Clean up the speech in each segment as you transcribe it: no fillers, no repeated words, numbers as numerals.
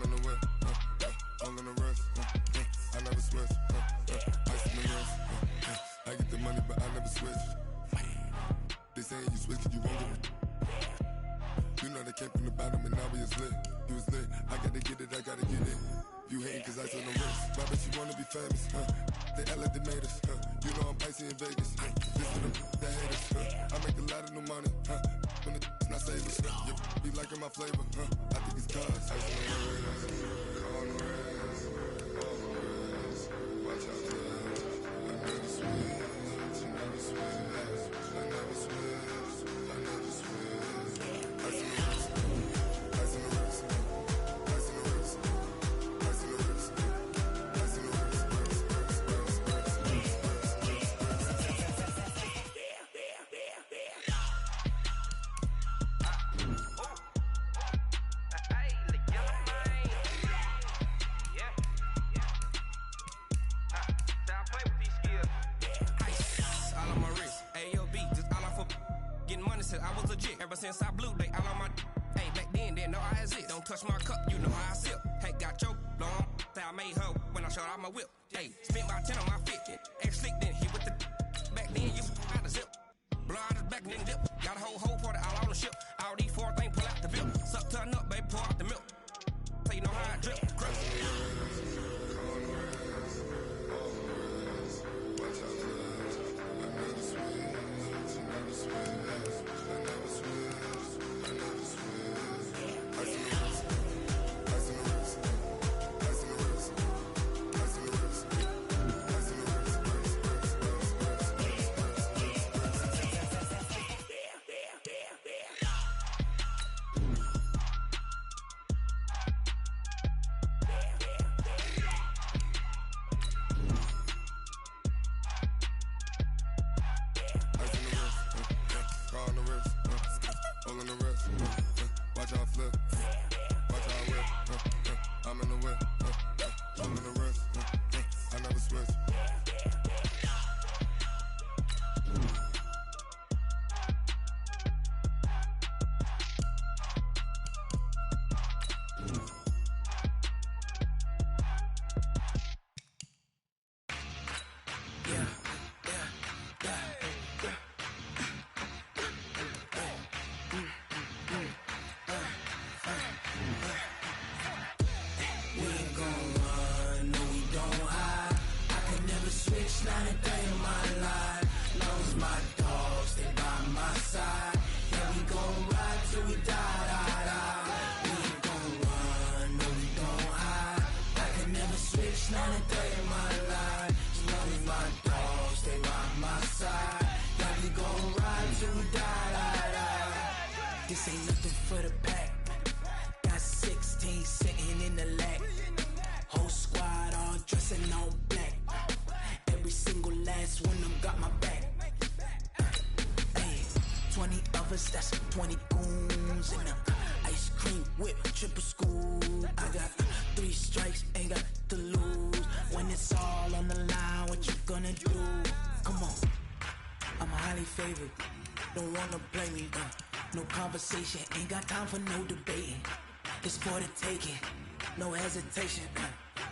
I'm in the whip, I'm gonna rest, I never switch, ice in the wrist, I get the money but I never switch. They saying you switch and you won't get it. You know they came from the bottom and now we is lit. You was lit, I gotta get it, I gotta get it. You hating cause ice on the wrist. Why bet you wanna be famous, They act like they made us, You know I'm icy in Vegas, This for them that hate us, I make a lot of new money, When the not savers, You be liking my flavor, I think it's cause ice on the wrist, on the wrist, on the wrist. Watch out, I never switch, I never switch, I never switch, I never switch. Ice on the wrist, ice on the wrist, ice on the wrist, ice on the wrist, ice on the wrist, I was legit. Ever since I blew, they all on my hey, back then, didn't know I exist. Don't touch my cup, you know how I sip. Hey, got your long, say I made her when I showed out my whip. Hey, spent my 10 on my fit. Ex slick, then hit with the back then, you out the zip. Blow out his back, then dip. Got a whole party all on the ship. All these 4 things, pull out the bill. Suck, turn up, baby, pour out the milk. So you know how I drip. Crush. This ain't nothing for the pack. Got 16 sitting in the lap. Whole squad all dressing all black. Every single last one of them got my back. Hey, 20 of us, that's 20 goons. And ice cream whip, triple scoop. I got 3 strikes, ain't got to lose. When it's all on the line, what you gonna do? Come on, I'm highly favored. Don't wanna play me, no conversation, ain't got time for no debating. It's for the taking, no hesitation,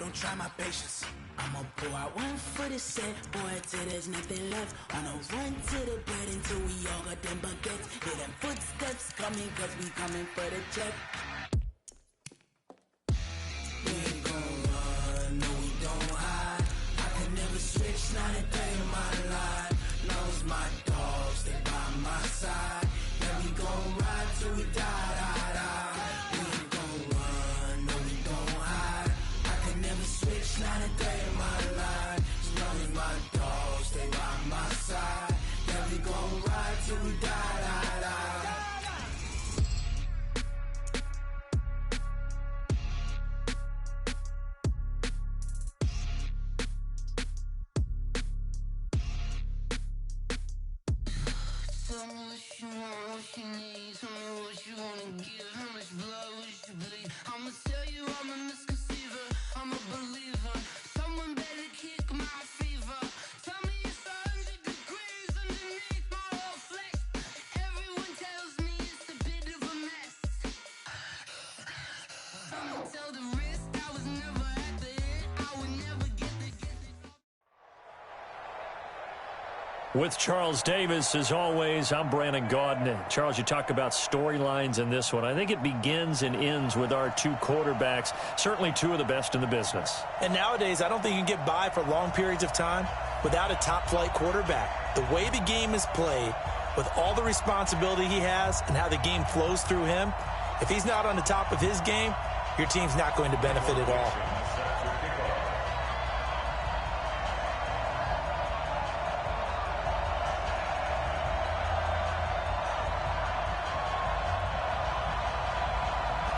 don't try my patience. I'ma pour out one for the set, boy, till there's nothing left. On a run to the bed until we all got them baguettes. Hear them footsteps coming, cause we coming for the check. We ain't gon' run, no we don't hide. I can never switch, not a day in my life. Knows my dogs, they by my side. Yeah, we gon' ride till we die, die, die. We ain't gon' run, no we don't hide. I can never switch, not a day in my life. As long as my dogs, they by my side. Yeah, we gon' ride till we die, die, die. Tell me what you want, what you need. Tell me what you wanna give. How much blood would you bleed? I'ma tell you I'm a misconceiver. I'm a believer. Someone better kick my fever. Tell me it's 100 degrees underneath my whole flesh. Everyone tells me it's a bit of a mess. I'ma tell the real. With Charles Davis, as always, I'm Brandon Gaudin. Charles, you talk about storylines in this one. I think it begins and ends with our two quarterbacks, certainly two of the best in the business. And nowadays, I don't think you can get by for long periods of time without a top-flight quarterback. The way the game is played, with all the responsibility he has and how the game flows through him, if he's not on the top of his game, your team's not going to benefit at all.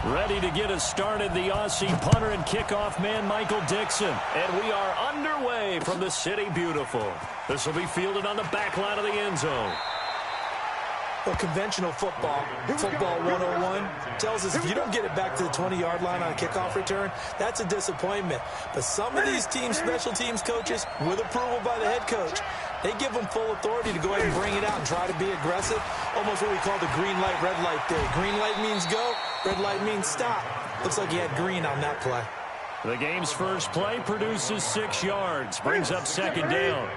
Ready to get us started, the Aussie punter and kickoff man, Michael Dixon. And we are underway from the City Beautiful. This will be fielded on the back line of the end zone. Well, conventional football 101, tells us if you don't get it back to the 20-yard line on a kickoff return, that's a disappointment. But some of these teams, special teams coaches, with approval by the head coach, they give them full authority to go ahead and bring it out and try to be aggressive, almost what we call the green light, red light theory. Green light means go, red light means stop. Looks like he had green on that play. The game's first play produces 6 yards, brings up second down.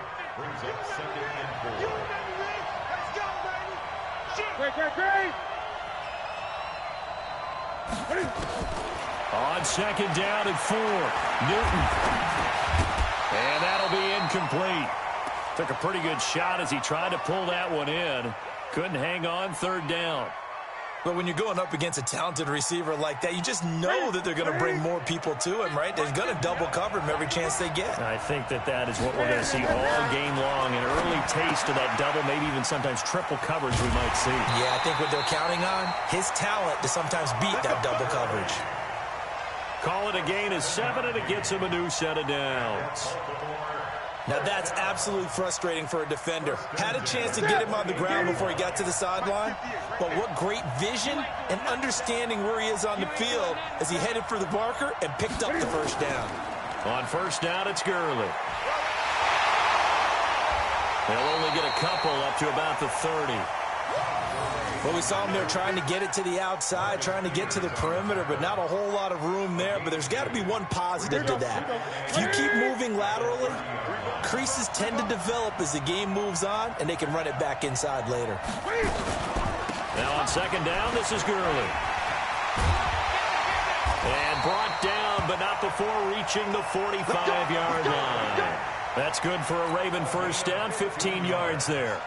On second down and 4, Newton. And that'll be incomplete. Took a pretty good shot as he tried to pull that one in. Couldn't hang on, third down. But when you're going up against a talented receiver like that, you just know that they're going to bring more people to him, right? They're going to double cover him every chance they get. I think that is what we're going to see all game long. An early taste of that double, maybe even sometimes triple coverage we might see. Yeah, I think what they're counting on, his talent to sometimes beat that double coverage. Call it a gain of 7, and it gets him a new set of downs. Now that's absolutely frustrating for a defender. Had a chance to get him on the ground before he got to the sideline, but what great vision and understanding where he is on the field as he headed for the marker and picked up the first down. On first down, it's Gurley. They'll only get a couple up to about the 30. Well, we saw him there trying to get it to the outside, trying to get to the perimeter, but not a whole lot of room there. But there's got to be one positive to that. If you keep moving laterally, creases tend to develop as the game moves on, and they can run it back inside later. Now on second down, this is Gurley. And brought down, but not before reaching the 45-yard line. That's good for a Raven first down, 15 yards there.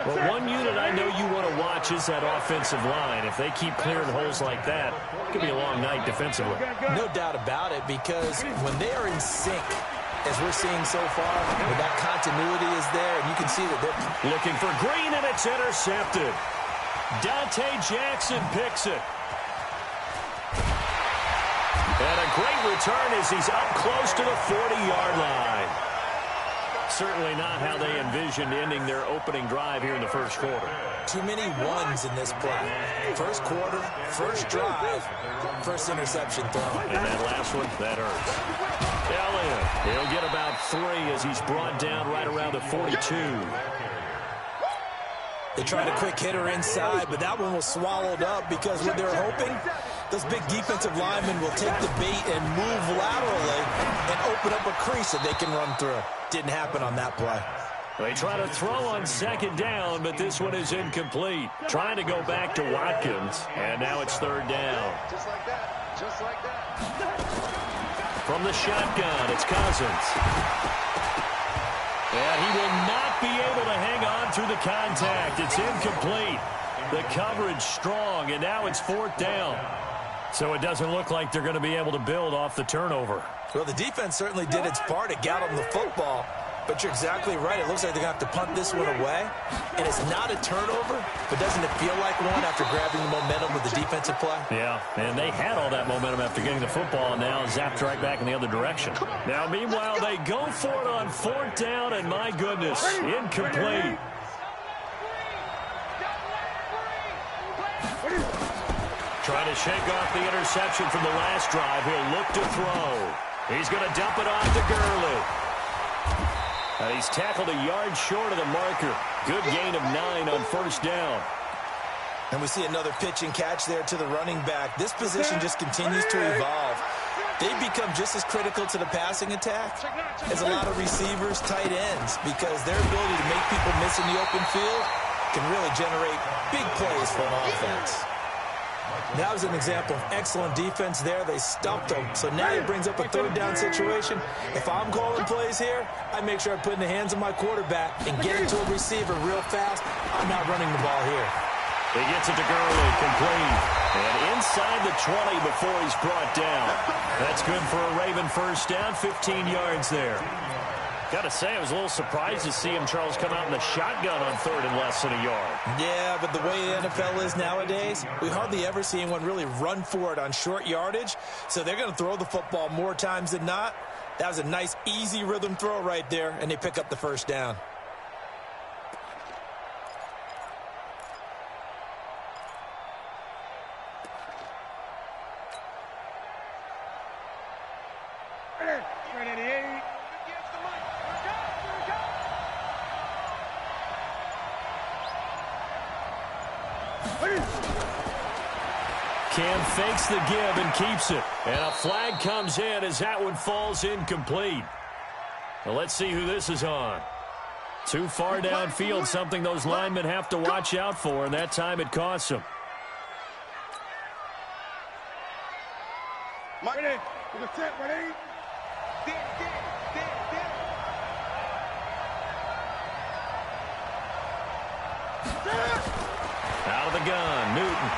Well, one unit I know you want to watch is that offensive line. If they keep clearing holes like that, it could be a long night defensively. No doubt about it, because when they are in sync, as we're seeing so far, when that continuity is there, and you can see that they're looking for Green, and it's intercepted. Dante Jackson picks it. And a great return as he's up close to the 40-yard line. Certainly not how they envisioned ending their opening drive here in the first quarter. Too many ones in this play. First quarter, first drive, first interception thrown. And that last one, that hurts. Elliott, he'll get about 3 as he's brought down right around the 42. They tried a quick hitter inside, but that one was swallowed up because what they're hoping, those big defensive linemen will take the bait and move laterally and open up a crease that they can run through. Didn't happen on that play. They try to throw on second down, but this one is incomplete. Trying to go back to Watkins, and now it's third down. Just like that. Just like that. From the shotgun, it's Cousins. And he will not be able to hang on through the contact. It's incomplete. The coverage strong, and now it's fourth down. So it doesn't look like they're going to be able to build off the turnover. Well, the defense certainly did its part to get them the football. But you're exactly right. It looks like they're going to have to punt this one away. And it's not a turnover, but doesn't it feel like one after grabbing the momentum with the defensive play? Yeah, and they had all that momentum after getting the football, and now zapped right back in the other direction. Now, meanwhile, they go for it on fourth down, and my goodness, incomplete. Trying to shake off the interception from the last drive. He'll look to throw. He's going to dump it off to Gurley. He's tackled a yard short of the marker. Good gain of 9 on first down. And we see another pitch and catch there to the running back. This position just continues to evolve. They've become just as critical to the passing attack as a lot of receivers, tight ends, because their ability to make people miss in the open field can really generate big plays for an offense. That was an example of excellent defense there. They stuffed them. So now it brings up a third down situation. If I'm calling plays here, I make sure I put it in the hands of my quarterback and get it to a receiver real fast. I'm not running the ball here. He gets it to Gurley, complete. And inside the 20 before he's brought down. That's good for a Raven first down, 15 yards there. Got to say, I was a little surprised to see him, Charles, come out in the shotgun on third and less than a yard. Yeah, but the way the NFL is nowadays, we hardly ever see anyone really run for it on short yardage. So they're going to throw the football more times than not. That was a nice, easy rhythm throw right there, and they pick up the first down. Cam fakes the give and keeps it. And a flag comes in as that one falls incomplete. Well, let's see who this is on. Too far downfield, something those linemen have to watch out for, and that time it costs them. Out of the gun, Newton.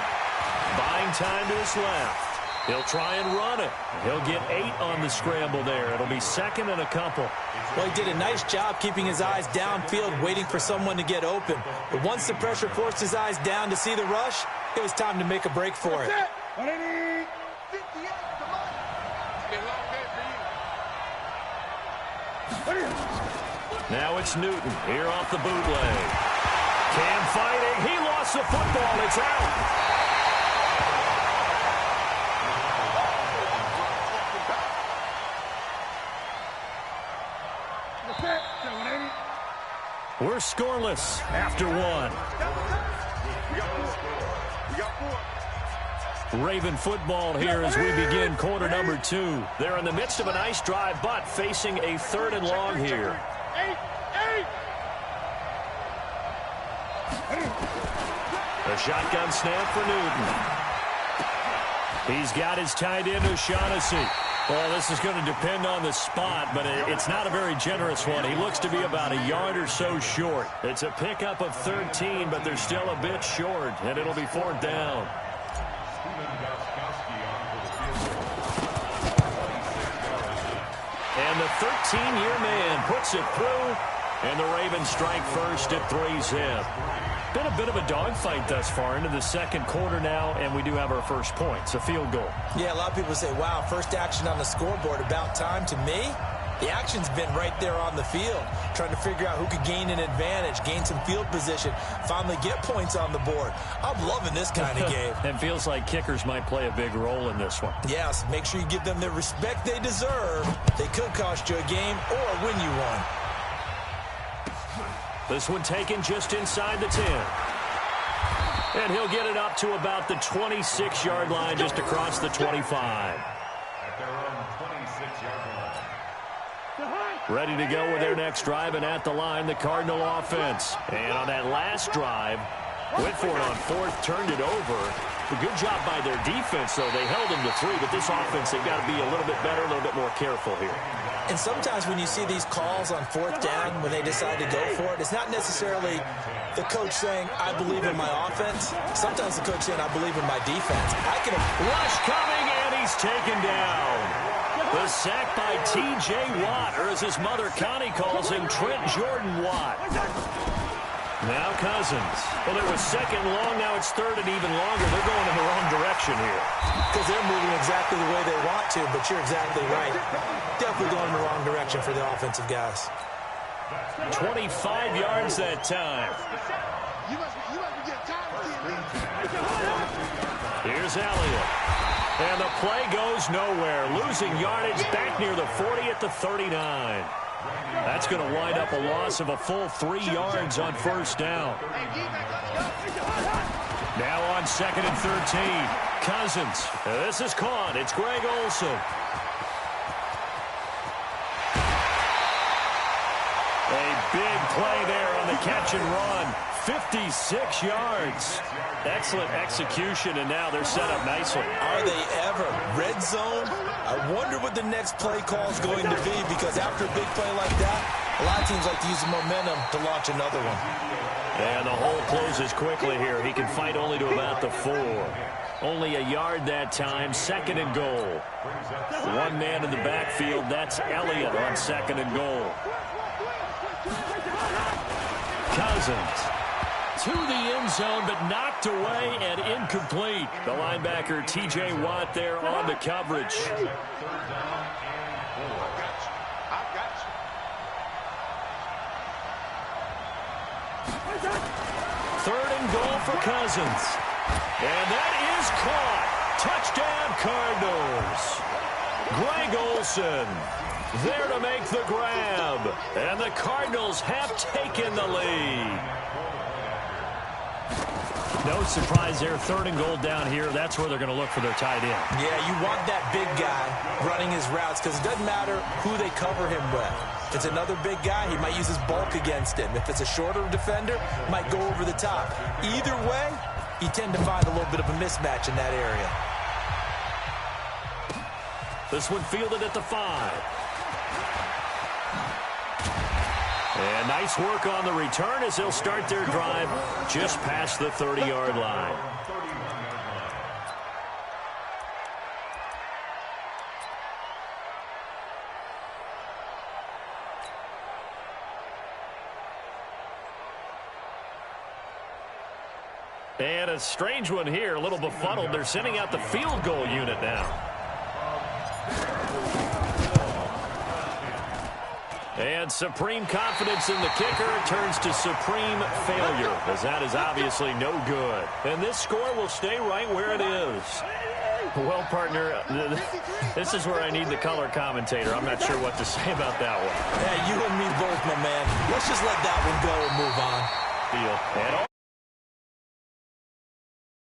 Buying time to his left. He'll try and run it. He'll get 8 on the scramble there. It'll be second and a couple. Well, he did a nice job keeping his eyes downfield, waiting for someone to get open. But once the pressure forced his eyes down to see the rush, it was time to make a break for it. Now it's Newton here off the bootleg. Cam fighting. He lost the football. It's out. We're scoreless after one. Raven football here as we begin quarter number 2. They're in the midst of a nice drive, but facing a third and long here. A shotgun snap for Newton. He's got his tight end, O'Shaughnessy. Well, this is going to depend on the spot, but it's not a very generous one. He looks to be about a yard or so short. It's a pickup of 13, but they're still a bit short, and it'll be fourth down. And the 13-year man puts it through, and the Ravens strike first at 3-zip. Been a bit of a dogfight thus far into the second quarter now, and we do have our first points, a field goal. Yeah, a lot of people say, wow, first action on the scoreboard, about time. To me, the action's been right there on the field, trying to figure out who could gain an advantage, gain some field position, finally get points on the board. I'm loving this kind of game. It feels like kickers might play a big role in this one. Yes, make sure you give them the respect they deserve. They could cost you a game or win you one. This one taken just inside the 10. And he'll get it up to about the 26-yard line, just across the 25. At their own 26-yard line. Ready to go with their next drive, and at the line, the Cardinal offense. And on that last drive, went for it on fourth, turned it over. A good job by their defense, though. They held them to 3, but this offense, they've got to be a little bit better, a little bit more careful here. And sometimes when you see these calls on fourth down, when they decide to go for it, it's not necessarily the coach saying, I believe in my offense. Sometimes the coach saying, I believe in my defense. Rush coming, and he's taken down. The sack by T.J. Watt, or as his mother Connie calls him, Trent Jordan Watt. Now Cousins. Well, it was second long. Now it's third and even longer. They're going in the wrong direction here. Because they're moving exactly the way they want to, but you're exactly right. Definitely going in the wrong direction for the offensive guys. 25 yards that time. Here's Elliott. And the play goes nowhere. Losing yardage back near the 40 at the 39. That's going to wind up a loss of a full 3 yards on first down. Now on second and 13. Cousins. This is caught. It's Greg Olsen. Big play there on the catch and run. 56 yards. Excellent execution, and now they're set up nicely. Are they ever? Red zone? I wonder what the next play call is going to be, because after a big play like that, a lot of teams like to use the momentum to launch another one. And the hole closes quickly here. He can fight only to about the 4. Only a yard that time. 2nd and goal. One man in the backfield. That's Elliott on 2nd and goal. Cousins to the end zone, but knocked away and incomplete. The linebacker, T.J. Watt, there on the coverage. Third and goal for Cousins. And that is caught. Touchdown, Cardinals. Greg Olsen there to make the grab. And the Cardinals have taken the lead. No surprise there. 3rd and goal down here. That's where they're going to look for their tight end. Yeah, you want that big guy running his routes, because it doesn't matter who they cover him with. If it's another big guy, he might use his bulk against him. If it's a shorter defender, he might go over the top. Either way, you tend to find a little bit of a mismatch in that area. This one fielded at the 5. And nice work on the return as they'll start their drive just past the 30-yard line. And a strange one here, a little befuddled. They're sending out the field goal unit now. And supreme confidence in the kicker turns to supreme failure, as that is obviously no good. And this score will stay right where it is. Well, partner, this is where I need the color commentator. I'm not sure what to say about that one. Yeah, you and me both, my man. Let's just let that one go and move on. And